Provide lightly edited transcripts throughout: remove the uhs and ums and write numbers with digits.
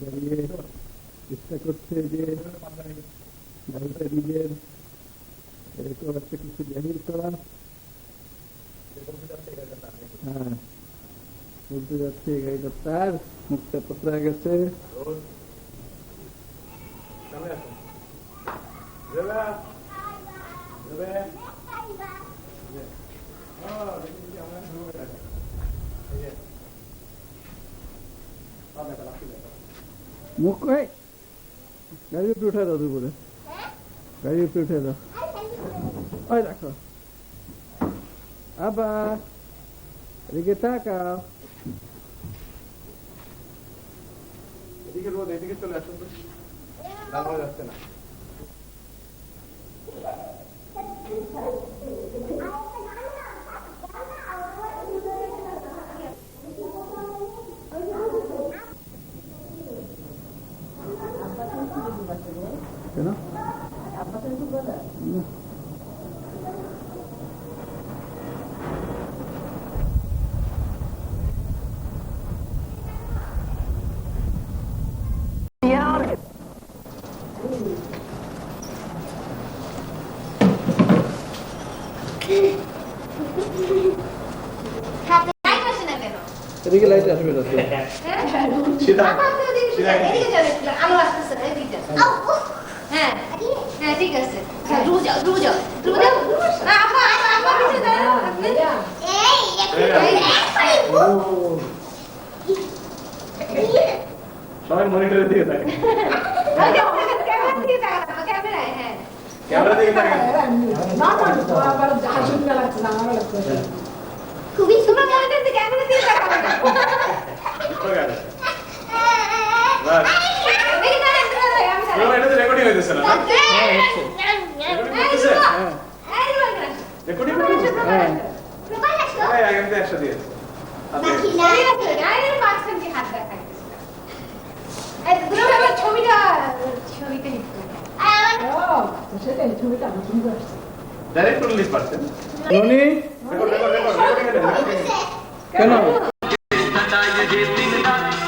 দাঁড়িয়ে চেষ্টা করছে যে গাড়িটা নিজের এরকম একটা কিছু জাহির করা। হ্যাঁ, বলতে যাচ্ছে গাড়িটা তার মুখটা পতরা গেছে। মুখ গাড়ির উপরে উঠে দাও, দুপুরে গাড়ির উপরে উঠে দাও। ওই দেখো, আবার এদিকে তাকাও। এদিকে রোদ, এদিকে চলে আসুন তো, দাঁড়ানো যাচ্ছে না। কেন? এদিকে লাইট আসবে না। হ্যাঁ হ্যাঁ ঠিক আছে, রুজা রুজা রুজা আপা আপা নিচে দাঁড়াও। সবাই মনিটরে দিয়ে থাকে, ক্যামেরা দিয়ে তাকাও, ক্যামেরায়। হ্যাঁ, ক্যামেরা দিয়ে থাকে না না তো আবার হাসুন না লাগছে না, আমার লাগছে খুবই সুন্দর মনিটর দিয়ে ক্যামেরা দিয়ে তাকাও না। বাস দেখি না আমি পুরো এটা রেকর্ডিং হইতেছে না? হ্যাঁ হচ্ছে। রেকর্ডিং হচ্ছে? হ্যাঁ, এই আগে তো 100 দিয়েছে। আচ্ছা, ছবিটা সেটাই ছবিটা আমার সুন্দর আসছে। ডাইরেক্ট করে লিস্ট পাচ্ছেন। রনি রেকর্ড কেন?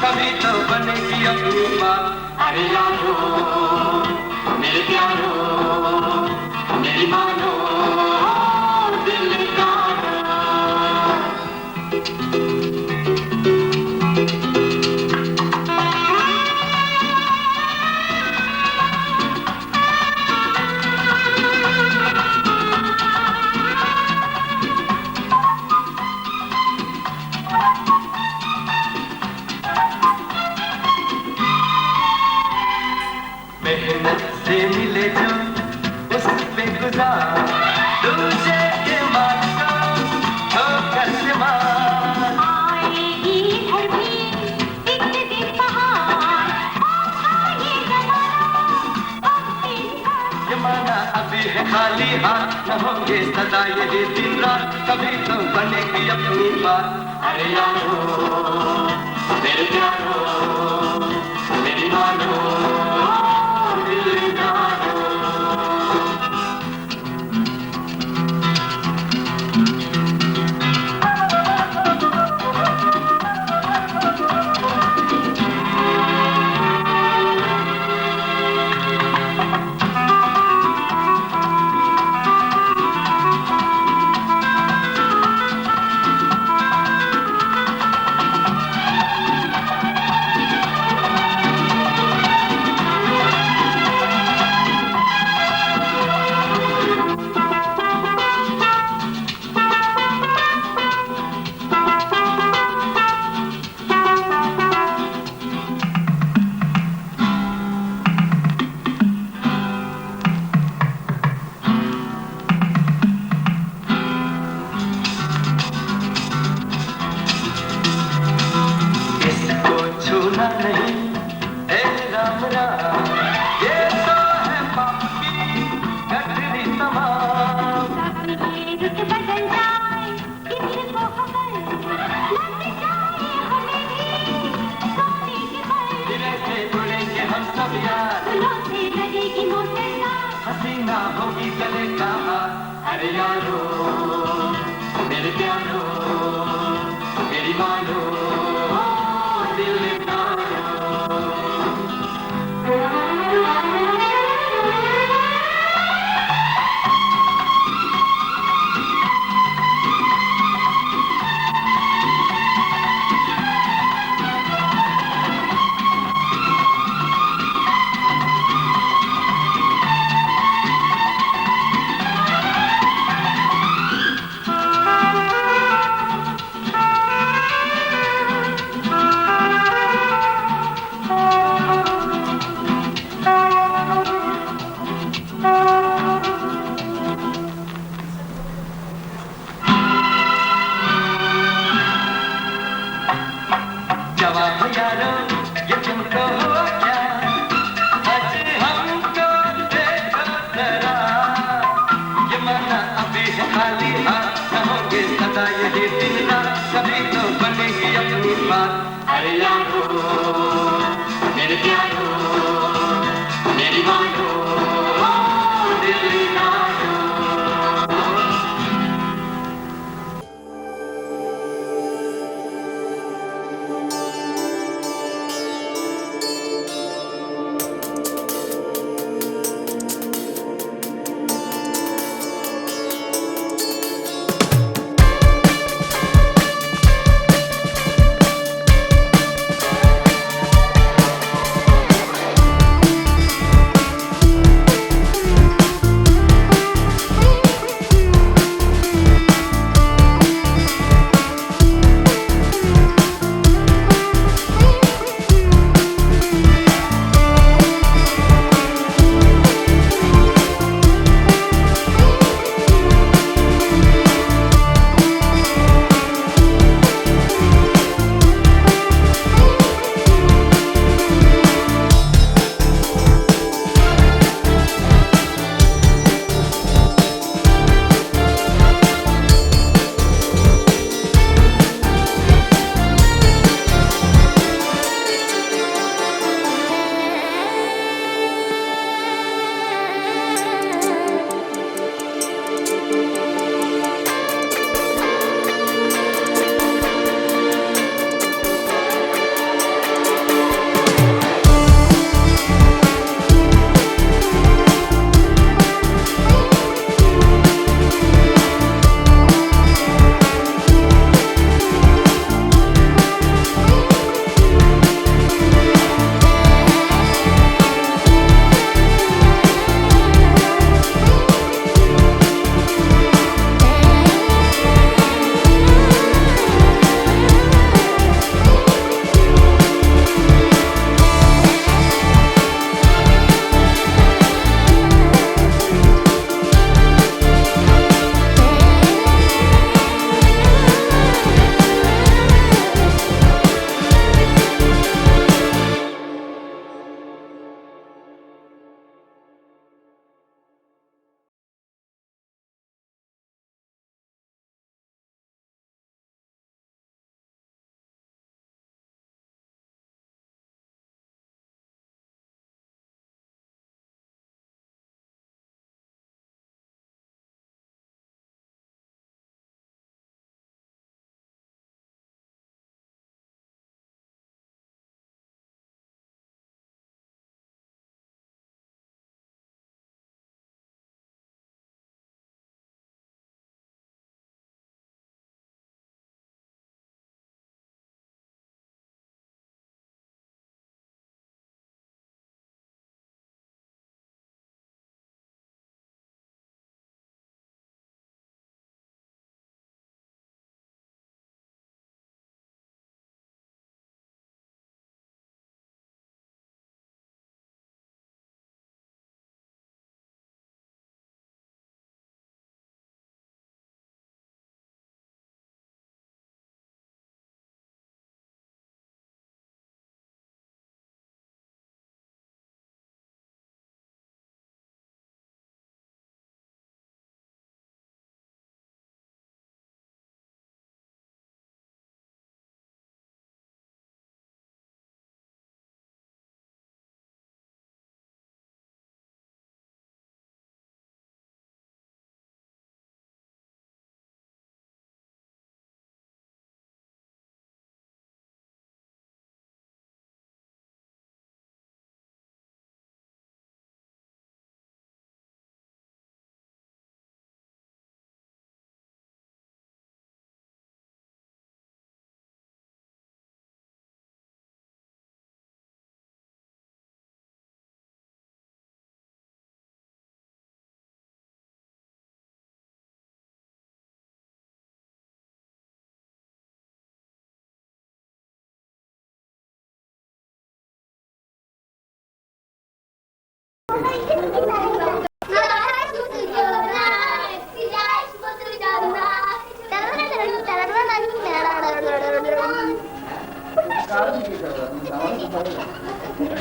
कभी तो बनेगी अपनी बात। अरे यारो मेरे प्यारो मेरी मानो दिल का। मेहनत से मिले जो उस पे गुजार, दूसरे के मानो ठोकर से मार। आएगी घर भी एक दिन बहार, ये जमाना अभी है खाली हाथ, न होंगे सदा ये दिन रात, कभी तो बनेगी अपनी बात। अरे यारो मेरे प्यारो मेरी मानो दिल का। हसीना होगी गले का हार। अरे यारो मेरे प्यारो मेरी मानो दिल का।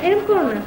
এরকম করো না।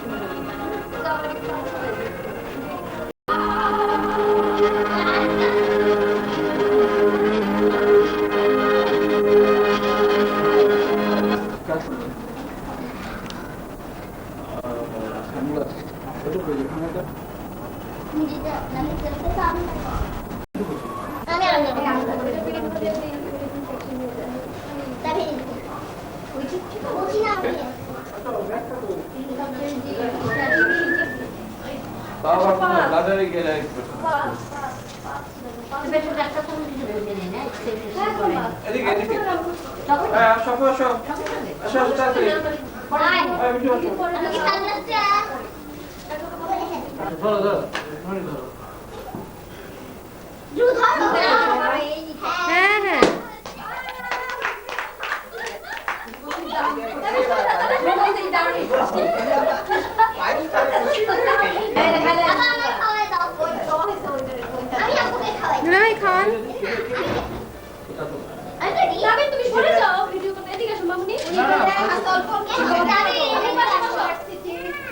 বাজারে গেলে এদিকে এদিকে হ্যাঁ সব সব সব তাড়াতাড়ি ধরো ধরো ধরো হ্যাঁ হ্যাঁ দুলাভাই খাওয়ান। তুমি সরে যাও, ভিডিও করতে। এদিকে আসো মামুনি।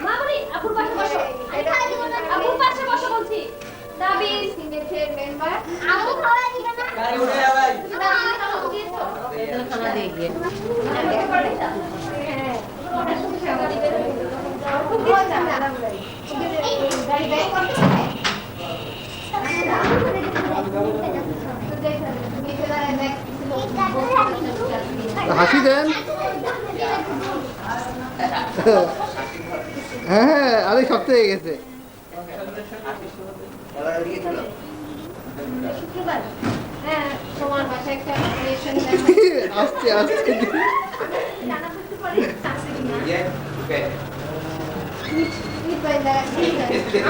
মামুনি আপুর পাশে বসো, আপুর পাশে বসো বলছি। দাবির সিনেটের মেম্বার আপু খাওয়া দিবে না। গাড়ি উঠে যা ভাই। খাওয়া দিয়ে গিয়ে হাসি দেন। হ্যাঁ হ্যাঁ আরে শক্ত হয়ে গেছে। আসছে আসছে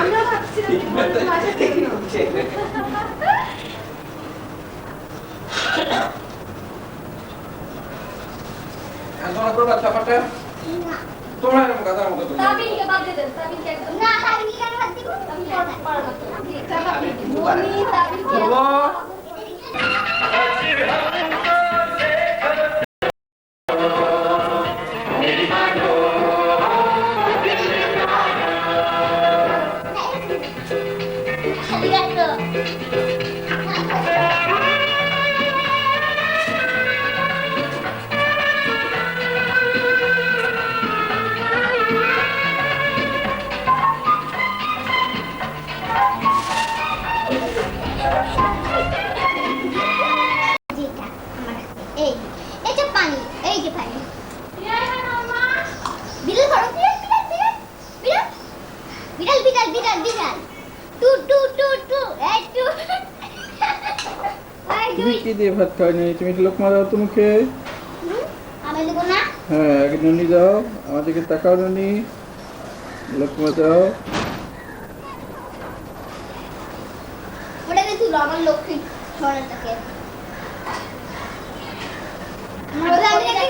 আমরা ভাবছিলাম তোমরা করবা চাপাটা তোমরা এরকম গাদার মতো করবে তাবিনকে বাদ দিয়ে দেন। তাবিনকে একদম না, তাবিনকে কেন বাদ দিব? আমি পারব না। মনি তাবিনকে তুমি কি দিয়ে ভাত খাও নি? তুমি লোকমা দাও তো মুখে। হ্যাঁ আগে ননি দাও, আমাদেরকে তাকাও ননি। লোকমা দাও। আমার লক্ষ্মী সোনাটাকে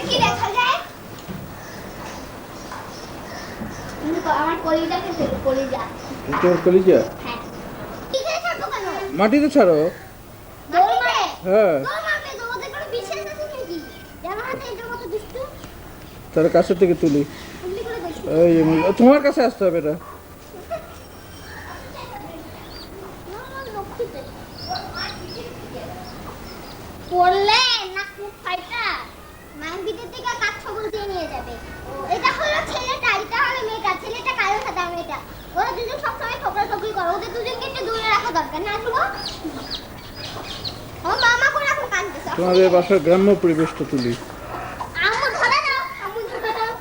কি দেখা যায়? আমার কলিজাকে কলিজা। তোমার কলিজা? হ্যাঁ। মাটিতে ছাড়ো। হ্যাঁ তার কাছে থেকে তুলি। এই তোমার কাছে আসতে হবে এটা। পড়লে না খুব ফাইটা মায়ের ভিতর থেকে কাজ ছবল দিয়ে নিয়ে যাবে। এটা হলো ছেলেটা, এটা হলো মেয়েটা। ছেলেটা কালো সাদা, মেয়েটা। ওরা দুজন সবসময় ঠোকরা ঠোকরি করে। ওদের দুজনকে একটু দূরে রাখা দরকার না? শুভ ও মামা করে এখন কাঁদতেছে। তোমাদের বাসার গ্রাম্য পরিবেশটা তুলি। আম্মু ধরে দাও, আম্মু ধরে দাও।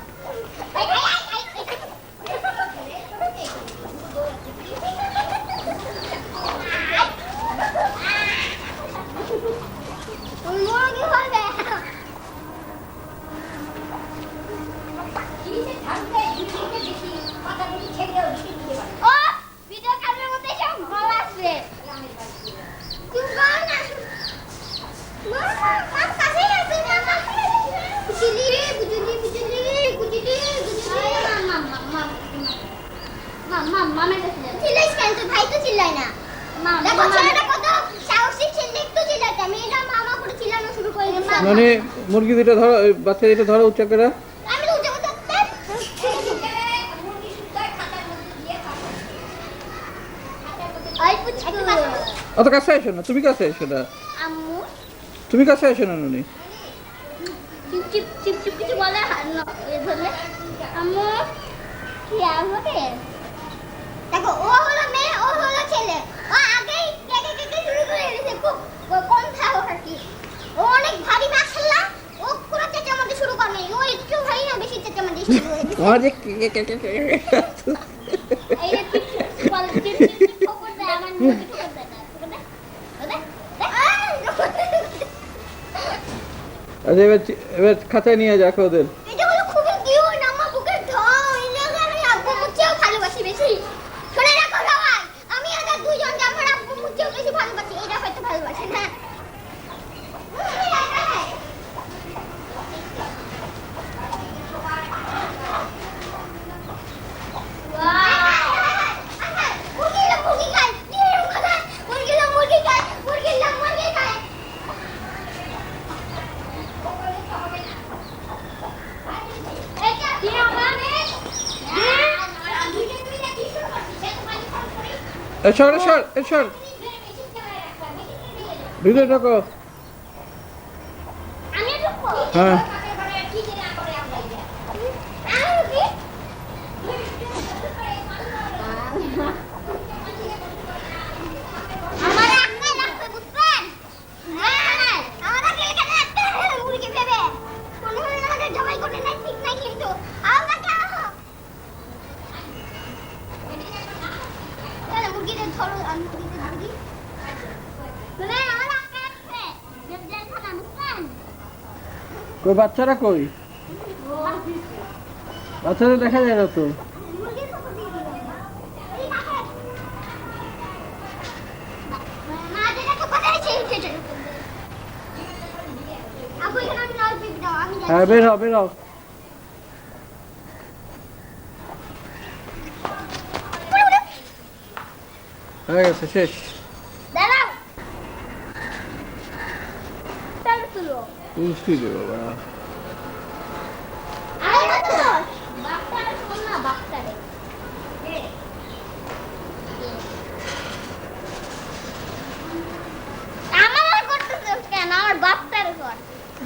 মুরগি হবে। ও ভিডিও ক্যামেরার মধ্যে সব ভালো আসবে। তুই বল না। মামা কাম কাছে আছে মামা। বুঝলি বুঝলি বুঝলি বুঝলি বুঝলি মামা মামা মামা মামা চিল্লাইস কেন? তুই ভাই তো চিল্লাই না। দেখো ছেলেটা কত সাহসী ছেলে, একটু চিল্লাতে মেয়েটা মামা করে চিল্লানো শুরু করে দিল। মানে মুরগি দুটো ধরো, বাচ্চা দুটো ধরো উচ্চ করে। আমি তো উঠে অত কাছে আসো না, তুমি কাছে আসো না, আম্মু তুমি কাছে আসো না নুনি। চিপ চিপ চিপ চিপ কিছু বলে ধরলে আম্মু কি আমাকে দেখো ও হলো মেয়ে ও হলো ছেলে ও আগেই কেটে কেটে শুরু করে দিয়েছে খুব কোন খাও আর কি ও অনেক ভারী মাশাআল্লাহ ও পুরো চেঁচামেচি শুরু করে ও একটু ভারী না বেশি চেঁচামেচি শুরু হয়ে গেছে আমার যে এই যে চিপ বল চিপ চিপ খবর দেয় আমার মুখে খবর দেয় না খবর দেয় আচ্ছা এবার খাতায় নিয়ে যাকো ওদের। এটা হলো খুবই কিউট আমার বুকের ঢল এলে আমি আব্বু মুচেও ভালোবাসি বেশি শুনে রাখো সবাই আমি আর দুইজন আমার আব্বু মুচেও বেশি ভালোবাসি এটা হয়তো ভালোবাসে না এসর এসর এসর ভিডিও ঢোকো। আমি ঢুকবো হ্যাঁ আমার আঙ্কেল রাখতে বুঝছেন হ্যাঁ আমার আঙ্কেল কেন রাখতে মুরগি ভেবে মনে হয় আমাদের জবাই করে নাই ঠিক নাই কিন্তু আমরা কেন তাহলে মুরগিটা ধরো আমি মুরগিটা ধরি মানে আমার আঙ্কেল রাখতে জেল খানা বুঝছেন কই বাচ্চারা কই? বাচ্চাদের দেখা যায় না তো। মুরগির খবর দিয়ে দিবেন এই কাছে মা যেটা তো কথা আছে সেটা আপু এখানে আমি নাও পিপ দাও আমি হ্যাঁ বের হও বের হও। হয়ে গেছে শেষ। দাঁড়াও তাহলে তুলো বুঝতে দেবো বাবা। আরে তো বাচ্চারে শোন না বাচ্চারে আমার করতেছ কেন আমার বাচ্চারে কর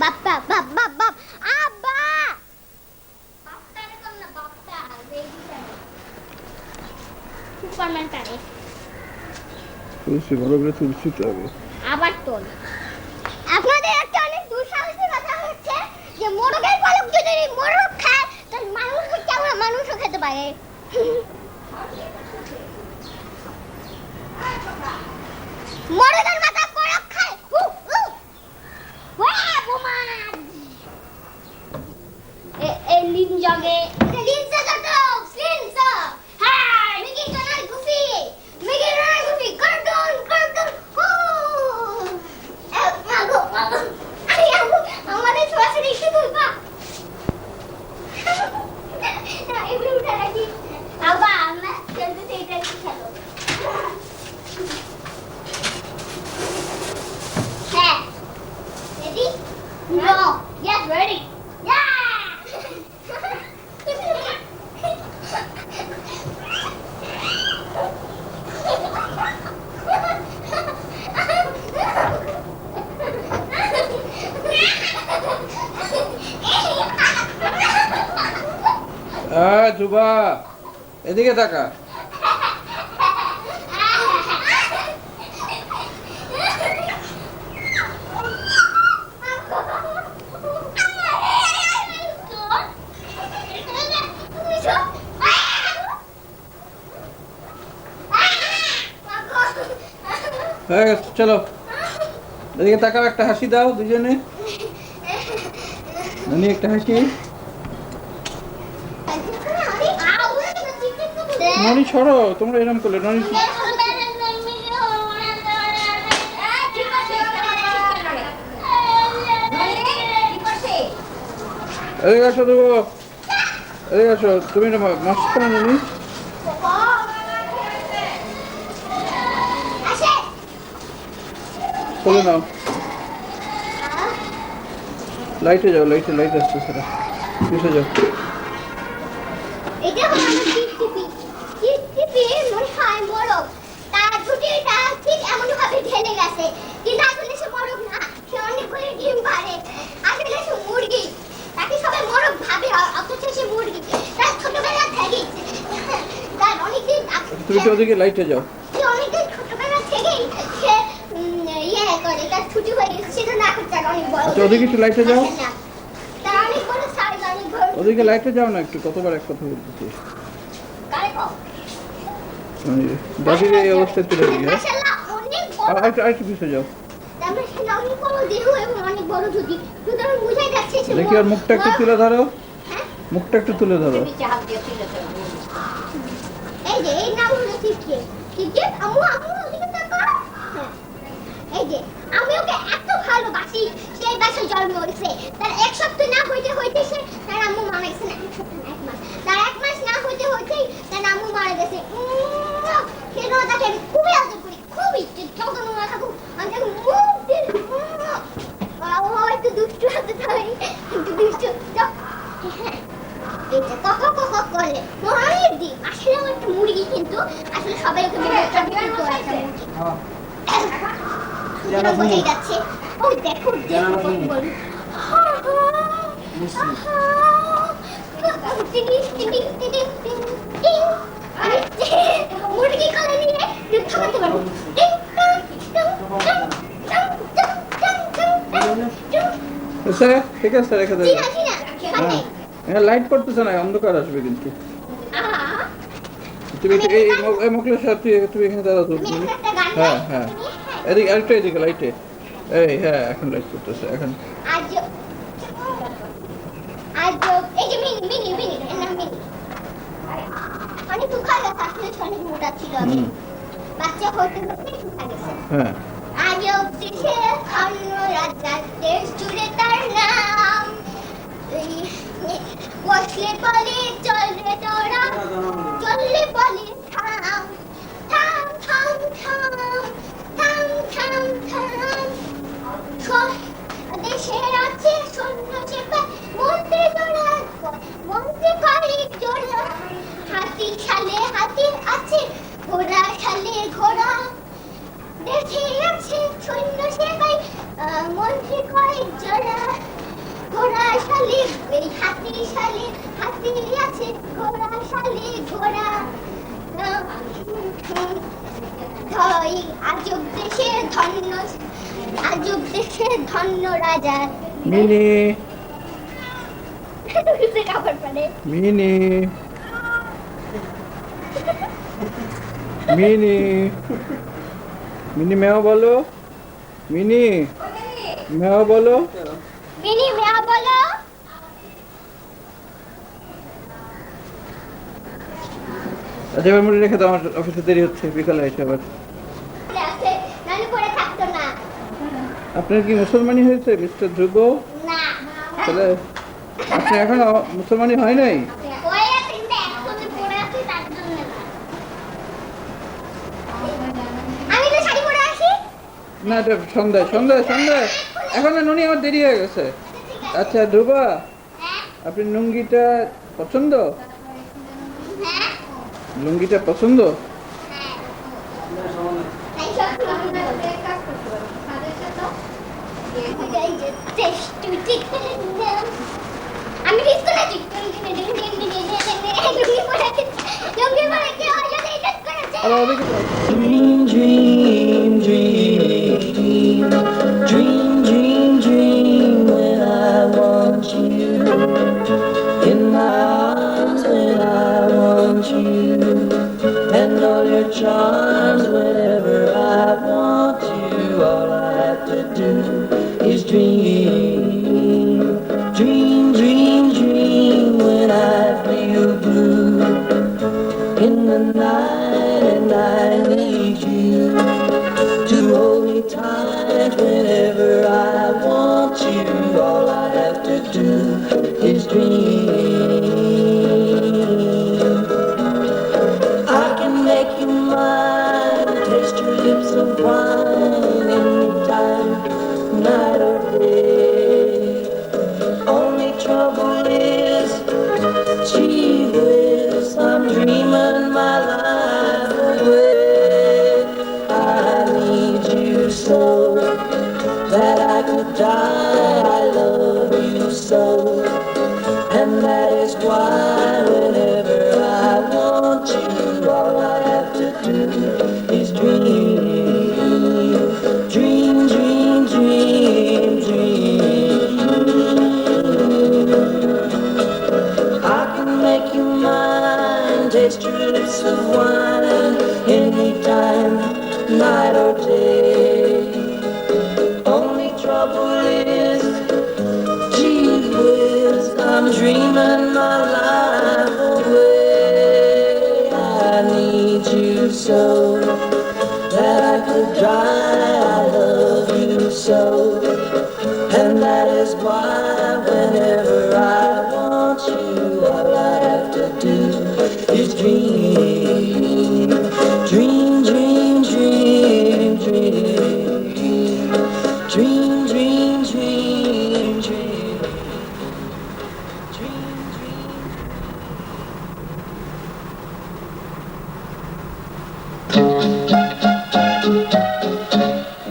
বাপ্পা বাপ বাপ বাপ আব্বা বাচ্চারে কর না বাচ্চা বেবিটা সুপারম্যান টারে তুলসী ভালো করে তুলসীতে হবে। আবার তোল আপনাদের একটা অনেক দুঃসাহসী কথা হচ্ছে যে মোরগের পালক যদি মোরগ খায় তাহলে মানুষ কেমন মানুষও খেতে পারে মোরগের মাথা পলক খায় ওয়া বোমা এ লিনজাগে লিনজা তো লিনজা হাই মিকি জানাই গুফি মিকি জানাই গুফি কার্টুন কার্টুন মাগো মাগো আরে আমাদের ছোয়াছড়ি একটু বলবা না এগুলো উঠে রাখি আবা আমরা খেলতে এটা একটু খেলো হ্যাঁ রেডি নো ইয়েস রেডি যুবা এদিকে তাকা। হয়ে গেছে চলো এদিকে তাকাও একটা হাসি দাও দুজনে। ননি একটা হাসি। ননি ছড়ো তোমরা এরকম করলে ননি এদিকে আসো দেবো এদিকে আসো তুমি মাস্ক করো ননি। খুলে নাও লাইটে যাও লাইট আসছে সেটা পিছে যাও। এটা হলো টিপটিপি টিপটিপি মনে হয় মোরগ তার ছুটিটা তুমি তো ওদিকে লাইটে যাও। সে অনেকদিন ছোটবেলা থেকেই সে ইয়ে করে, তার ছুটি হয়ে গেছে সেজন্য এখন তার অনেক বড়। আচ্ছা ওদিকে একটু লাইটে যাও। তার অনেক বড় সাইজ, অনেক বড়। ওদিকে লাইটে যাও না একটু, কতবার এক কথা বলতেছি। কারে কও? দাদির এই অবস্থায় তুলে দিই। মাশাআল্লাহ অনেক বড়। আরেকটু পিছিয়ে যাও। তার মাশাআল্লাহ অনেক বড় দেহ এবং অনেক বড় যদি শুধু আমি বুঝাই যাচ্ছে সে দেখি আর মুখটা একটু তুলে ধরো। হ্যাঁ মুখটা একটু তুলে ধরো। এই যে এই নাম হলো টিকে টিকে। আম্মু আম্মু ওদিকে তাকাও। হ্যাঁ এই যে আমি ওকে এত ভালোবাসি, সেই বাসায় জন্ম হয়েছে। তার এক সপ্তাহ না হইতে হইতে সে তার আম্মু মারা গেছে। না এক সপ্তাহ না, এক মাস। তার এক মাস না হইতে হইতেই তার আম্মু মারা গেছে। সেজন্য তাকে আমি খুবই আদর করি, খুবই। যখন মা থাকুক আমি তাকে মুখ দিয়ে ও একটু দুষ্টু হতে পারি, একটু দুষ্টু। হ্যাঁ এটা কখন কখন করে অনেক দিন। আসলে আমার একটা মুরগি, কিন্তু আসলে সবাই ওকে বলে একটা মুরগি তো একটা মুরগি। যেন বলে যাচ্ছে ওই দেখো দেখো বল। মুরগি কলে নিয়ে দুধ খাওয়াতে পারবো। ঠিক আছে রেখে দেবো। হ্যাঁ লাইট পড়তেছে না, অন্ধকার আসবে কিন্তু। তুমি এই মোকলের সাথে তুমি এখানে দাঁড়াও তো। হ্যাঁ হ্যাঁ এদিকে আরেকটা, এদিকে লাইটে। এই হ্যাঁ এখন লাইট করতেছে এখন। এই যে মিনি মিনি মিনি এর নাম মিনি। অনেক দুঃখা গেছে, আসলে অনেক মোটা ছিল। আমি বাচ্চা হতে হতে শুকা গেছে। হ্যাঁ আজব দেশে অন্য রাজার দেশ জুড়ে তার নাম। বসলে বলে চল রে তোরা, চললে বলে থাম থাম থাম থাম থাম থাম থাম। দেশের আছে সৈন্য চেপে মন্ত্রী জোড়া, মন্ত্রী কয়েক জোড়া। হাতি সালে হাতি আছে, ঘোড়া সালে ঘোড়া। দেশে আছে সৈন্য সেবাই মন্ত্রী কয়েক জোড়া। ঘোড়া শালি এই হাতি শালি হাতি আছে, ঘোড়া শালি ঘোড়া। আজব দেশে ধন্য, আজব দেশে ধন্য রাজা। মিনি কাপড় পরে মিনি মিনি মিনি মেও বলো। মিনি মেও বলো। মিনি মিয়া বলো। আচ্ছা এবার মনে রেখে দাও, আমার অফিসে দেরি হচ্ছে, বিকালে এসে আবার। আছে নানি পরে থাকতো না। আপনার কি মুসলমানি হয়েছে মিস্টার ধ্রুব? না তাহলে আপনি এখনো মুসলমানি হয় নাই? ওই আছে কিন্তু একদমই পরে আছে, তার জন্য না। আমি তো শাড়ি পরে আসি। না এটা সন্ধ্যায় সন্ধ্যায় সন্ধ্যায়, এখন না নুনি, আমার দেরি হয়ে গেছে। আচ্ছা ধ্রুবা, হ্যাঁ আপনি লুঙ্গিটা পছন্দ? হ্যাঁ লুঙ্গিটা পছন্দ? হ্যাঁ এই সব কাজ করতে পারো সাদের সাথে। এই যে টেস্ট টুইট আমি রিস্ক না ঠিক লুঙ্গি পরে কি হয় যদি এটা করেছে। আর ওদিকে Dream, dream, dream, dream, dream, dream when I want you in my arms, when I want you, and all your charms whenever I want you. All I have to do is dream, dream, dream, dream when I feel blue in the night and I need you to hold me tight whenever I want you. All I have to do is dream. I can make you mine, taste your lips of wine anytime, night or day. Only trouble is, gee whiz, I'm dreaming my life away. I need you so that I could die. I love you so, and that taste your lips of wine anytime, night or day. Only trouble is, gee whiz, I'm dreaming my life away. I need you so that I could die. I love you so, and that is why whenever I want you, all I have to do is dream, dream, dream, dream, dream, dream, dream, dream, dream, dream, dream.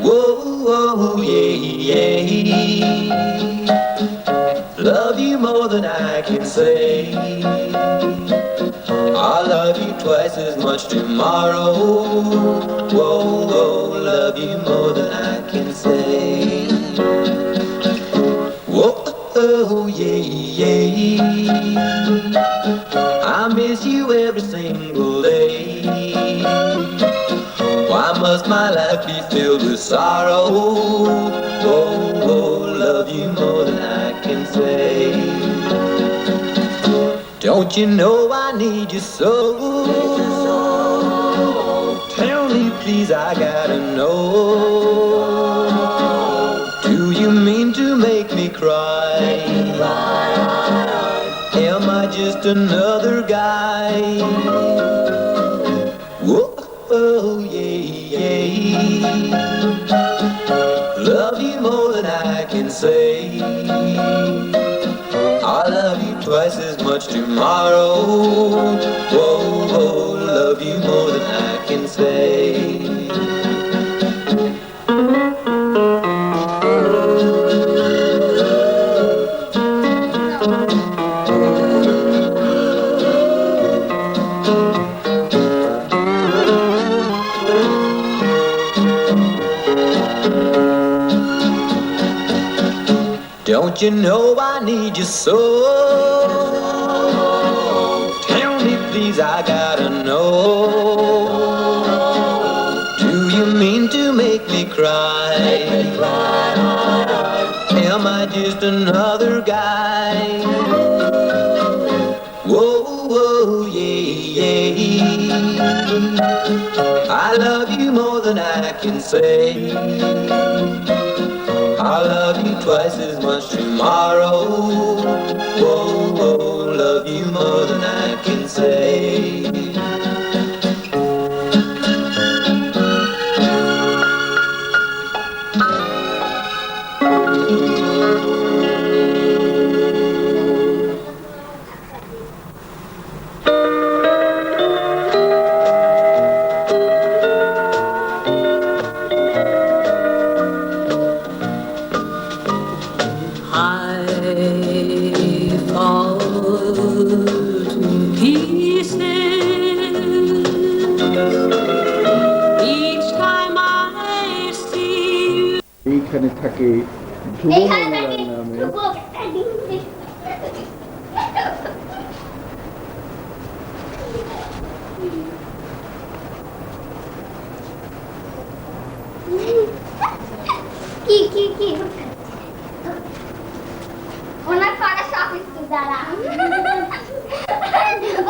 Whoa, whoa, yeah, yeah. Love you more than I can say. I'll love you twice as much tomorrow. Whoa, whoa, love you more than I can say. Whoa, oh, yeah, yeah. I miss you every single day. Why must my life be filled with sorrow? Whoa, whoa, love you more than I can say. Don't you know I need you so? Tell me please, I gotta know. Do you mean to make me cry? Am I just another guy? Whoa, oh, yeah, yeah. Love you more than I can say. I'll love you twice as much tomorrow. Whoa, whoa, love you more than I can say. Don't you know I need you so? Tell me please, I gotta know. Do you mean to make me cry? Am I just another guy? Whoa, whoa, yeah, yeah. I love you more than I can say. I'll love you twice as much tomorrow. Whoa, whoa, love you more than I can say. এইখানে থাকে ধ্রুবমলার নামে কি ওনার করা সব একটু দাঁড়া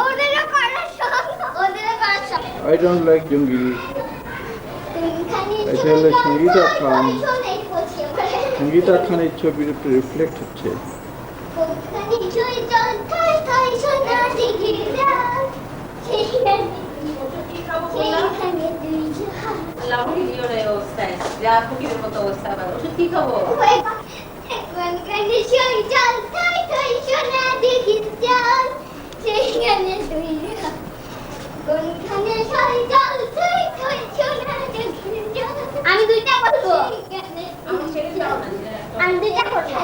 ওদেরও করা সব I don't like Jungiri. এটা হলো সঙ্গীতা খান। সঙ্গীতা খানের ছবির উপরে রিফ্লেক্ট হচ্ছে। আমি দুইটা বলবো আমি দুইটা কথা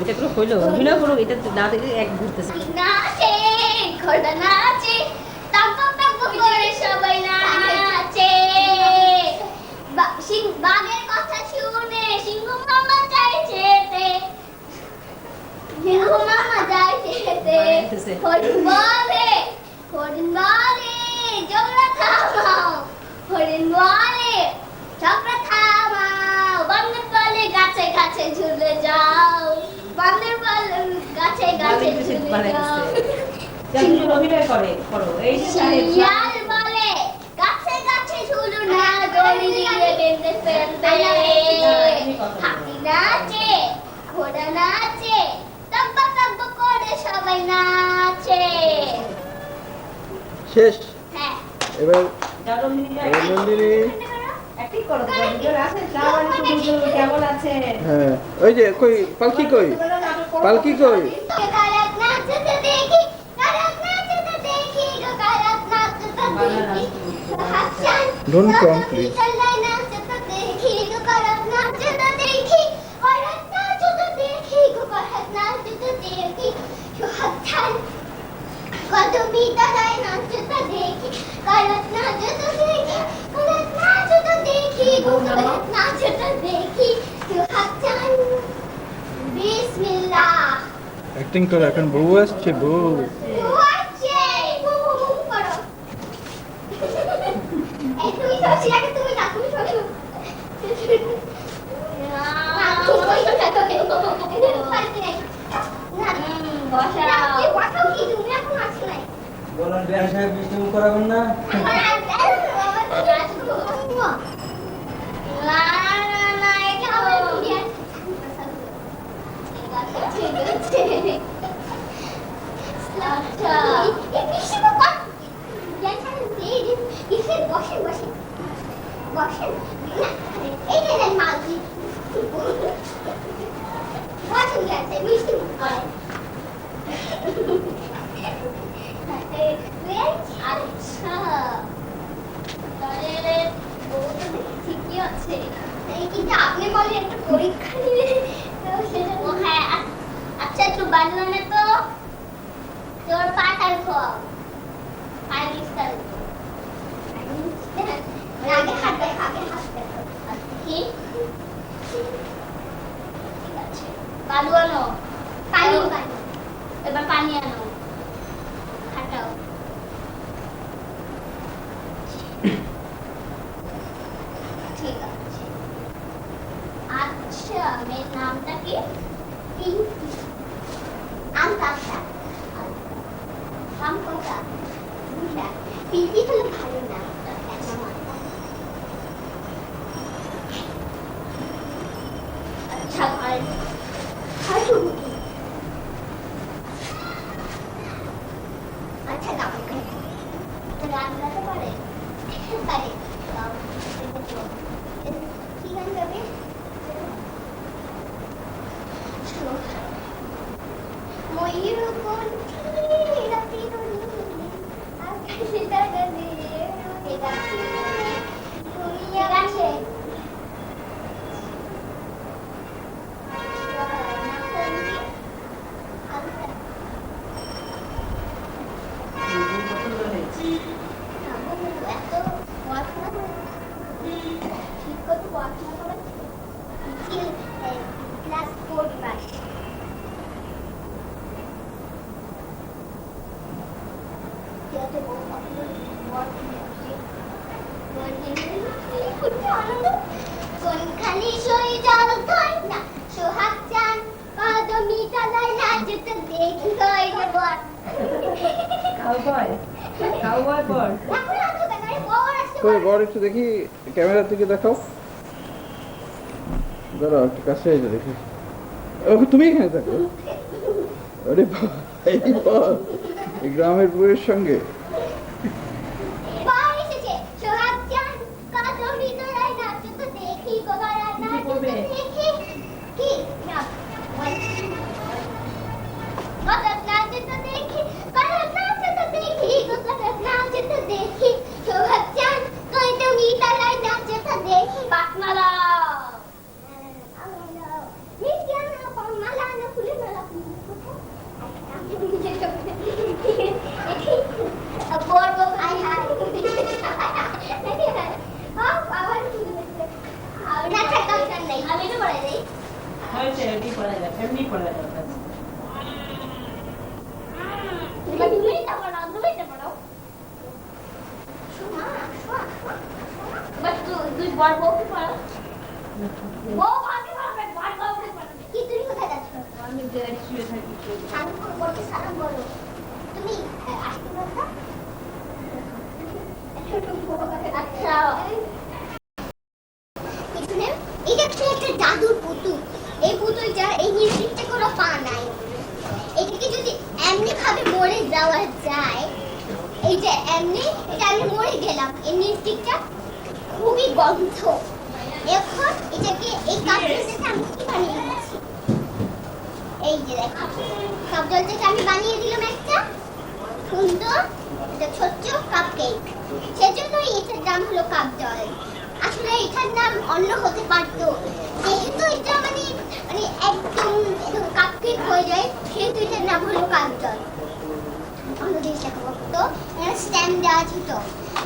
এটা কোনো হইলো অভিনয় করো, এটা না দেখে এক ঘুরতেছে না ঘোড়া নাচে তপ তপ করে সবাই নাচে বাঘের কথা শুনে সিংহ মামা যায় যেতে সিংহ মামা যায় যেতে হরিণ বলে ঝগড়া থামাও হরিণ বলে ঝগড়া থামাও বান্দর বলে গাছে গাছে ঝুলে যাও বান্দর বলে গাছে গাছে ঝুলে যাও অভিনয় করে করো এই যে শিয়াল বলে গাছে গাছে ঝুলো না দড়ি দিয়ে বেঁধে ফেলবে হাতি নাচে ঘোড়া নাচে তব্বা তব্বা করে সবাই নাচে শেষ হ্যাঁ এবার নন্দিনী নন্দিনী অ্যাক্টিং করো দুজন আছে শ্রাবণ দুজন কেমন আছে হ্যাঁ ওই যে কই পালকি কই পালকি কই কারাত নাচতে দেখি কারাত নাচতে দেখি গো কারাত নাচতে দেখি হাসান Don't come, please. চলাই নাচতে দেখি গো কারাত নাচতে দেখি কারাত নাচতে দেখি গো কারাত নাচতে দেখি হাসান কদমি চলাই নাচতে দেখি কারাত নাচতে দেখি কারাত নাচতে দেখি গো কারাত নাচতে দেখি হাসান বিসমিল্লাহ অ্যাক্টিং করো এখন বউ আসছে বউ ওয়াচে বুবু করো এই তুমি সসি আগে তুমি না তুমি সসি না তুমি পারতে নাই না বসা কি ওয়াটাও কি তুমি এখন আসছ নাই বলার বিয়ার সাহেব বিষ্ণু করাবেন না আপনি বলেন একটা পরীক্ষা নিলে হ্যাঁ আচ্ছা একটু বানানো তো তোর পাটার খাওয়া পায়ের বিস্তার আগে হাতে কি ঠিক আছে বালু আনো পানি এবার পানি আনো খাটাও ঠিক আছে আচ্ছা মেয়ের নামটা কি পিঙ্কি আমটা আমটা বুঝলা পিঙ্কি হলো ভালো নাম আচ্ছা আর হাঁটু আচ্ছা গাও গান গাতে পারে পারে গাও কি গান গাবে ময়ূরকণ্ঠী রাতের নীলে আকাশে তারা দিয়ে এটা তুমি আছে কোনখানি সই জল কই না সোহাগ চান কদমি তলায় নাচতে দেখি কই বল কাউবয় বল কই বড় একটু দেখি ক্যামেরার দিকে দেখাও দাঁড়াও একটু কাছে এসে দেখি ওকে তুমি এখানে থাকো আরে এই বল এই গ্রামের বউয়ের সঙ্গে বল বউকে পারো বউ ভাগে পারবে ভাগ বউকে পারবে কি তুমি কোথায় যাচ্ছ? আমি বেড শুয়ে থাকি সালাম করো, বলতে সালাম করো। তুমি আসতে পারো? আচ্ছা কিছু নেই। এটা হচ্ছে একটা জাদুর পুতুল। এই পুতুলটার এই নিশ্চিতটা কোনো পা নাই। এটাকে যদি এমনি ভাবে মরে যাওয়া যায়, এই যে এমনি, এটা আমি মরে গেলাম, এই নিশ্চিতটা খুবই গন্ধ। এখন এটাকে এই কাপড়টাকে আমি কি বানিয়ে দিচ্ছি, এই যে দেখো কাপড়টাকে আমি বানিয়ে দিলাম একটা সুন্দর একটা ছোট্ট কাপ কেক। সেজন্যই এটার নাম হলো কাপ জল। আসলে এটার নাম অন্য হতে পারতো, যেহেতু এটা মানে মানে একদম কাপ কেক হয়ে যায়, সেহেতু এটার নাম হলো কাপ জল। অন্য জিনিস দেখাবো তো, স্ট্যাম্প দেওয়া ছিল।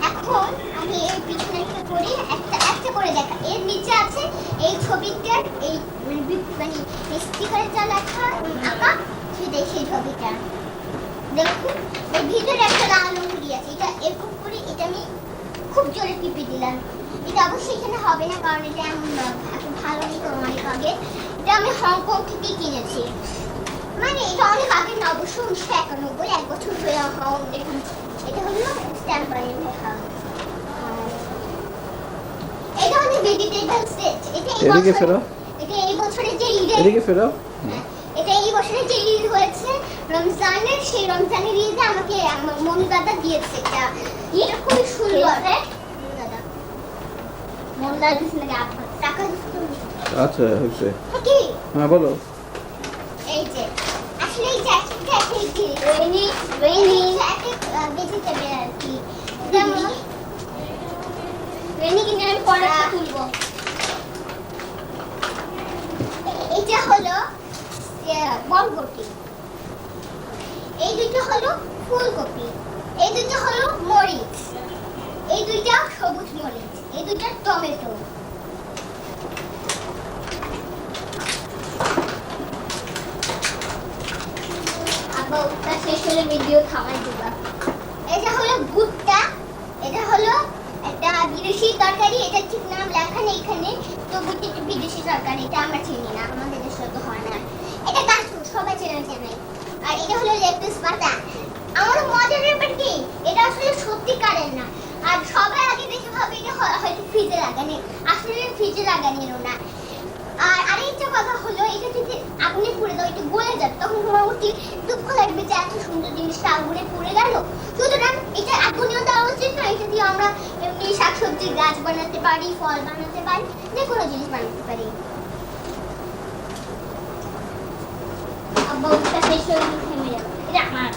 এখন আমি এর পিছনে একটা করে একটা করে দেখা, এর নিচে আছে এই ছবিটার এই মানে স্টিকারে যা লেখা আঁকা, সেটাই সেই ছবিটা। দেখুন এর ভিতরে একটা লাল মুড়ি আছে, এটা এরকম করে এটা আমি খুব জোরে টিপে দিলাম। এটা অবশ্যই এখানে হবে না, কারণ এটা এমন এত ভালো নেই, তো অনেক আগে এটা আমি হংকং থেকে কিনেছি। মানে এটা অনেক আগে না, অবশ্য 1991, 1 বছর হয়ে হওয়া। দেখুন এটা হলো স্ট্যাম্প বানিয়ে লেখা। এটা হলো ভেজিটেবল সেট। এটা এদিকে ফেরো, এটা এই বছরের যে ঈদ, এদিকে ফেরো। এটা এই বছরের যে ঈদ হয়েছে রমজানের, সেই রমজানের ঈদে আমাকে আমার মনু দাদা দিয়েছে। এটা এটা খুবই সুন্দর। দাদা মনু দাদা দিয়েছে নাকি টাকা দিয়েছে? আচ্ছা হয়েছে, কি হ্যাঁ বলো। এই যে আসলে এই জ্যাকেটটা কি রেইনি জ্যাকেট ভেজিটেবল আর কি, যেমন রেইনি কিনে আমি পরে তুলবো। এটা হলো বরবটি, এই দুটো হলো ফুলকপি, এই দুটো হলো মরিচ, এই দুইটা সবুজ মরিচ, এই দুইটা টমেটো। আবার ওটা শেষ হলে ভিডিও থামাই দিবা। এটা হলো ভুট্টা, এটা হলো একটা বিদেশি তরকারি, এটা ঠিক নাম লেখা নেই এখানে, তো ভুট্টা বিদেশি তরকারি, এটা আমরা চিনি না, আমাদের দেশে তো হয় না। এটা কাঁচু, সবাই চেনে। আর এটা হলো লেটুস পাতা। আমার মজার ব্যাপার কি, এটা আসলে সত্যিকারের না, আর সবাই আগে দেখে ভাবে এটা হয়তো ফ্রিজে লাগানো, আসলে ফ্রিজে লাগানো না। আর আরেকটা কথা হলো, এটা যদি আগুনে পুড়ে দাও এটা গলে যাবে, তখন তোমার অতি দুঃখ লাগবে যে এত সুন্দর জিনিসটা আগুনে পুড়ে গেল। সুতরাং এটা আগুনেও দেওয়া উচিত না, এটা দিয়ে আমরা এমনি শাকসবজির গাছ বানাতে পারি, ফল বানাতে পারি, যে কোনো জিনিস বানাতে পারি। আব্বা ওটা শেষ হয়ে থেমে যাবে, এটা আমার।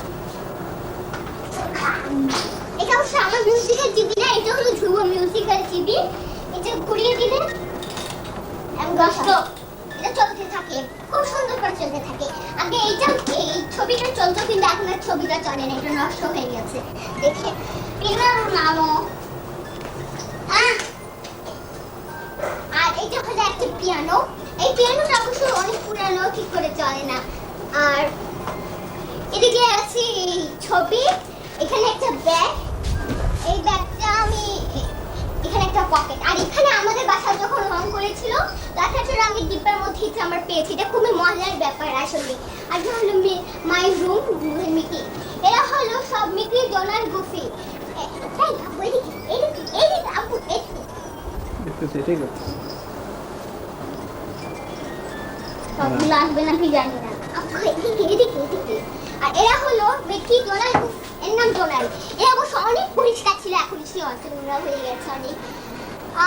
এটা অবশ্য আমার মিউজিক্যাল টিভি না, এটা হলো ধ্রুব মিউজিক্যাল টিভি। এটা ঘুরিয়ে দিলে এটা চলতে থাকে, খুব সুন্দর করে চলতে থাকে। আগে এইটা এই ছবিটা চলতো, কিন্তু এখন আর ছবিটা চলে না, এটা নষ্ট হয়ে গেছে। দেখে এটার নামও আর এটা হলো একটা পিয়ানো। এই পিয়ানোটা অবশ্য অনেক পুরানো, ঠিক করে চলে না। আর এদিকে আছে ছবি, এখানে একটা ব্যাগ, এই ব্যাগটা আমি এখানে একটা পকেট। আর এখানে আমাদের বাসা যখন রং করেছিল দেখাচ্ছিল আমি ডিব্বার মধ্যে আমার পেয়েছি, এটা খুবই মজার ব্যাপার আসলে। আর এটা হলো মাই রুম মিকি, এরা হলো সব মিকি, ডোনাল্ড, গুফি। তাই আপু এদিকে আপু সবগুলো আসবে নাকি জানি না, আপু এদিকে। আর এরা হলো মিকি, ডোনাল্ড, গুফি। এর নাম ডোনাল্ড, এ অবশ্য অনেক পরিষ্কার ছিল, এখন সে অচেনা হয়ে গেছে অনেক।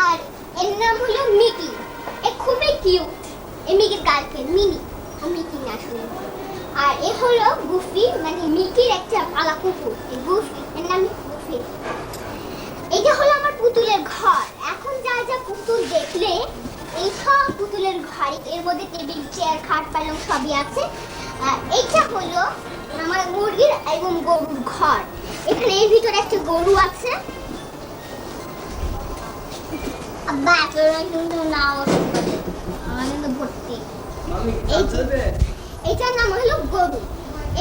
আর এর নাম হলো মিকি, এ খুবই কিউট, এ মিকির গার্লফ্রেন্ড মিনি, মিকি না আসলে। আর এ হলো গুফি, মানে মিকির একটা পালা কুকুর, এই গুফি, এর নাম গুফি। এটা হলো আমার পুতুলের ঘর। এখন যা যা পুতুল দেখলে এই সব পুতুলের ঘর, এর মধ্যে টেবিল, চেয়ার, খাট, পালং সবই আছে। এইটা হলো আমার মুরগির এবং গরুর ঘর। এখানে এর ভিতরে একটা গরু আছে। আব্বা কিন্তু নাও আমাদের তো ভর্তি। এইটার নাম হলো গরু।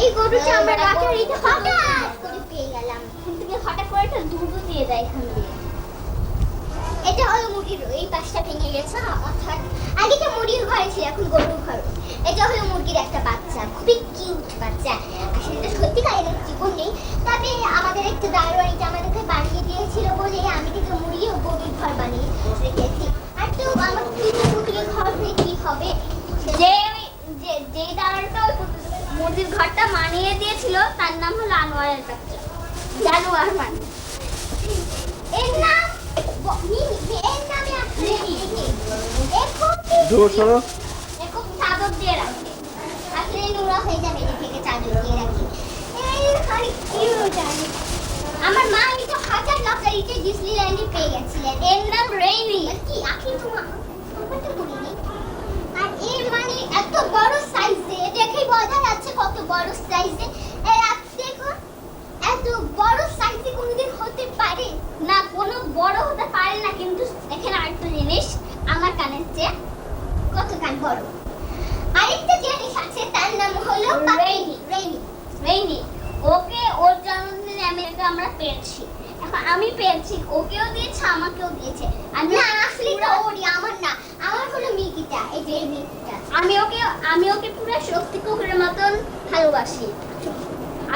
এই গরুটা আমরা লটারিতে হঠাৎ করে পেয়ে গেলাম, কিন্তু হঠাৎ করে একটা দুধ দিয়ে দেয় এখান দিয়ে। এটা হলো মুরগি মুরগির এই পাশটা ভেঙে গেছে অর্থাৎ আগে তো মুরগির ঘরে ছিল, এখন গরুর ঘর। এটা হলো মুরগির একটা বাচ্চা, খুবই কিউট বাচ্চা। আসলে এটা সত্যিকারের জীবন নেই, তবে আমাদের একটা দারোয়ানিটা আমাদেরকে বানিয়ে দিয়েছিল বলে আমি কিন্তু মুরগি ও গরুর ঘর বানিয়ে রেখেছি। আর তো আমার মুরগির ঘর হয়ে কি হবে, যে দারোয়ানটা মুরগির ঘরটা বানিয়ে দিয়েছিল তার নাম হলো আনোয়ারের বাচ্চা, জানোয়ার মানে। এর নাম এরকম চাদর দিয়ে রাখে, আসলে নোংরা হয়ে যাবে এটা থেকে চাদর দিয়ে রাখি। আমার মা কিন্তু হাজার লকারিতে ডিজনিল্যান্ডে পেয়ে গেছিলেন, এর নাম রেইনি। কি আখি তোমার আর এর মানে এত বড় সাইজে, দেখেই বোঝা যাচ্ছে কত বড় সাইজে। দেখো এত বড় সাইজে কোনোদিন হতে পারে না, কোনো বড় হতে পারে না। কিন্তু এখানে আরেকটা জিনিস, আমার কানের চেয়ে কত কান বড়। আরেকটা জিনিস আছে, তার নাম হলো রেইনি। রেইনি রেইনি ওকে ওর জন্মদিনে আমরা পেয়েছি, এখন আমি পেয়েছি, ওকেও দিয়েছে আমাকেও দিয়েছে। না আসলে তো ওরই, আমার না, আমার হলো মিকিটা। এই যে মিকিটা আমি ওকে পুরো শক্তি কুকুরের মতন ভালোবাসি,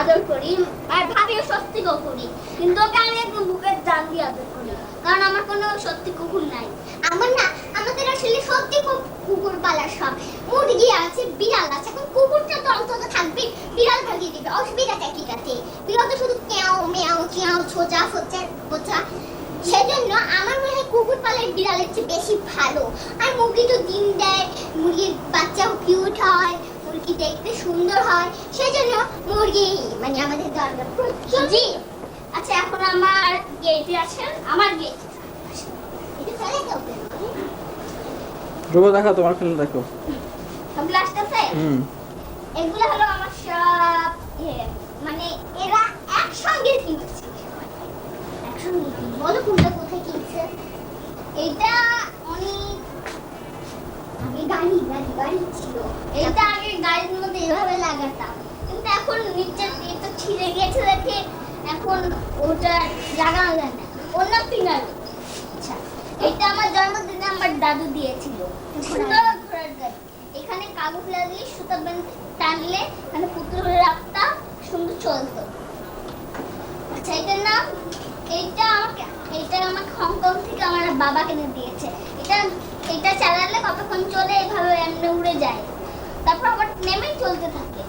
আদর করি, আর ভাবিও সত্যি কুকুরি, কিন্তু ওকে আমি একদম বুকের জান দিয়ে আদর করি, কারণ আমার কোনো সত্যি কুকুর নাই। আমার না, আমাদের আসলে সত্যি কুকুর পালার সব। মুরগি আছে, বিড়াল আছে, এখন কুকুরটা তো অন্তত থাকবে, বিড়াল ভাগিয়ে দিবে, অসুবিধাটা কি আছে? বিড়াল তো শুধু ক্যাও মেয়াও চিয়াও ছোচা ফোচা ফোচা। সেজন্য আমার মনে হয় কুকুর পালার বিড়ালের চেয়ে বেশি ভালো। আর মুরগি তো ডিম দেয়, মুরগির বাচ্চাও কিউট হয়, মুরগি দেখতে সুন্দর হয়, সেজন্য মুরগি মানে আমাদের দরকার। জি আচ্ছা, এখন আমার গেটে আছেন, আমার গেট এটা ফেলে দাও। রোবো দেখো, তোমার খেলে দেখো সবগুলো আসতেছে। এগুলো হলো আমার সব মানে এরা একসঙ্গে কিনেছে, একসঙ্গে। বলো কোনটা কোথায় কিনছে? এটা অনেক আগে গাড়ি ছিল, এটা আগে গাড়ির মধ্যে এভাবে লাগাতাম, কিন্তু এখন নিচে এটা ছিঁড়ে গেছে দেখে এখন ওটা লাগানো যায় না, ওর নাম ফিঙ্গার। আচ্ছা, এটা আমার জন্মদিনে আমার দাদু দিয়েছিল, সুন্দর ঘোড়ার গাড়ি। এখানে কাগজ লাগিয়ে সুতা টানলে এখানে পুতুল হয়ে রাখতাম, সুন্দর চলতো। আচ্ছা, এটার নাম, এইটা আমাকে হংকং থেকে আমার বাবা কিনে দিয়েছে। এটা চালালে কতক্ষণ চলে, এভাবে এমনি উড়ে যায়, তারপর আবার নেমেই চলতে থাকে।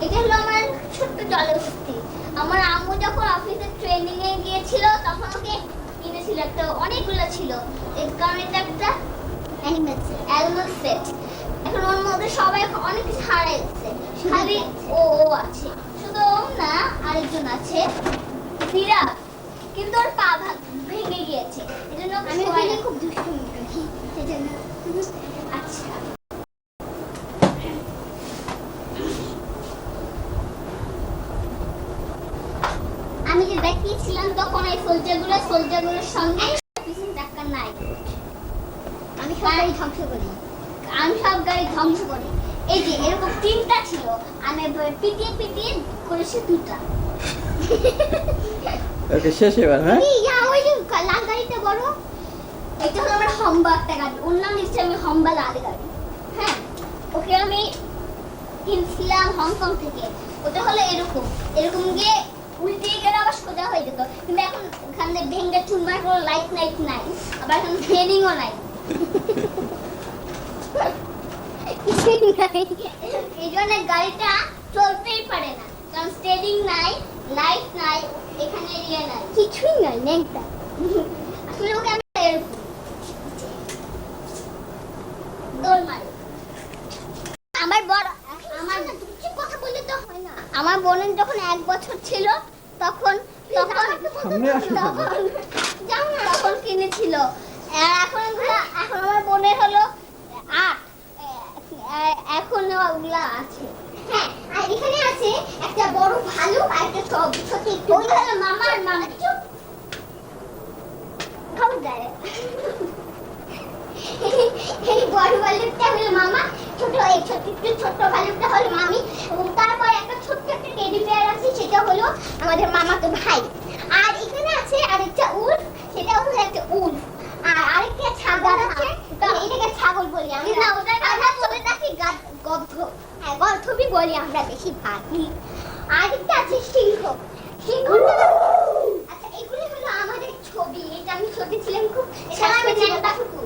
এটা হলো আমার ছোট্ট জলহস্তি। আমার আম্মু যখন অফিসে ট্রেনিং এ গিয়েছিল তখন ওকে কিনেছিল, একটা অনেকগুলো ছিল, এর কারণে এটা একটা অ্যানিমাল সেট। এখন ওর মধ্যে সবাই অনেক কিছু হারিয়ে গেছে, খালি ও আছে, শুধু ও না আরেকজন আছে বিরাট, কিন্তু ওর পা ভেঙে গিয়েছে, এজন্য আমি খুব দুষ্টুমি করি সেজন্য। আচ্ছা, আমি যে দেখিয়েছিলাম তখন এই সোলজারগুলোর সঙ্গে পিছনে চাকা নাই, আমি সব গাড়ি ধ্বংস করি। এই যে এরকম তিনটা ছিল, আমি পিটিয়ে করেছি দুটা। ওকে, শেষ এবার। হ্যাঁ, ওই যে লাল গাড়িটা বড়, এটা হলো আমার হম্বা একটা গাড়ি, ওর নাম দিচ্ছি আমি হম্বা লাল গাড়ি। হ্যাঁ, ওকে আমি কিনছিলাম হংকং থেকে। ওটা হলো এরকম গিয়ে উল্টে গেলে আবার সোজা হয়ে যেত, কিন্তু এখন ওখানে ভেঙে চুরমার কোনো লাইট নাই, আবার এখন ট্রেনিংও নাই। এই জন্য গাড়িটা চলতেই পারে না, কারণ স্টিয়ারিং নাই, লাইট নাই, এখানে ইয়ে নাই, কিছুই নাই, নেংটা। আসলে ওকে আমি আমার বোনের যখন 1 বছর ছিল তখন কিনেছিল। এখন আমার বোনের হলো 8, এখন ওগুলা আছে। হ্যাঁ, আর এখানে আছে একটা বড় ভালুক আর একটা ছোট একটু, ওই হলো মামার মামা। চুপ খাও যায়। এই বড় ভালুকটা হলো মামা, ছোট ভালুকটা হলো মামি, এবং তারপর একটা ছোট্ট একটা টেডি বিয়ার আছে, সেটা হলো আমাদের মামাতো ভাই। আর এখানে আছে আরেকটা সেটা হলো একটা উল্ফ। আর আরেকটা ছাগল আছে, এটাকে ছাগল বলি আমরা। না ওটা আমরা বলে থাকি গদ্ধ। হ্যাঁ গদ্ধবি বলি আমরা বেশিরভাগ। আরেকটা আছে সিংহ। সিংহটা আচ্ছা এগুলো হলো আমাদের ছবি। এটা আমি ছোট ছিলাম খুব, এটা আমি জানতামটুকু।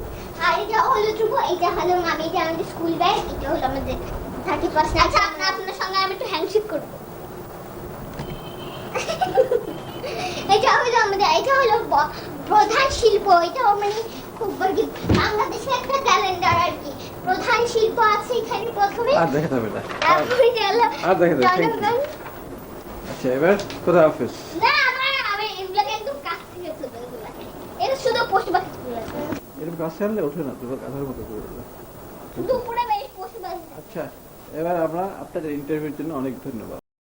আর এটা হলো ধ্রুব, এটা হলো আমি, এটা আমাদের স্কুল ব্যাগ, এটা হলো আমাদের 30%। আচ্ছা আপনার সঙ্গে আমি একটু হ্যান্ডশেক করবো। এটা হলো আমাদের, এটা হলো প্রধান শিল্প। এটা মানে খুব বাংলাদেশের একটা ক্যালেন্ডার আর কি। প্রধান শিল্প আছে এখানে প্রথমে। আর দেখাতে হবে না। তারপরে এটা হলো আর দেখাতে হবে। জনগণ। আচ্ছা এবার কোথায় অফিস? না আমি এগুলোকে একদম কাছ থেকে তুলবো এগুলোকে। এটা শুধু পশু পাখি তুলে। এরকম কাছে আনলে ওঠে না, তোমার কাঁথার মতো করে দেবে। শুধু পুরো বেশ পশু পাখি। আচ্ছা এবার আমরা আপনাদের ইন্টারভিউর জন্য অনেক ধন্যবাদ।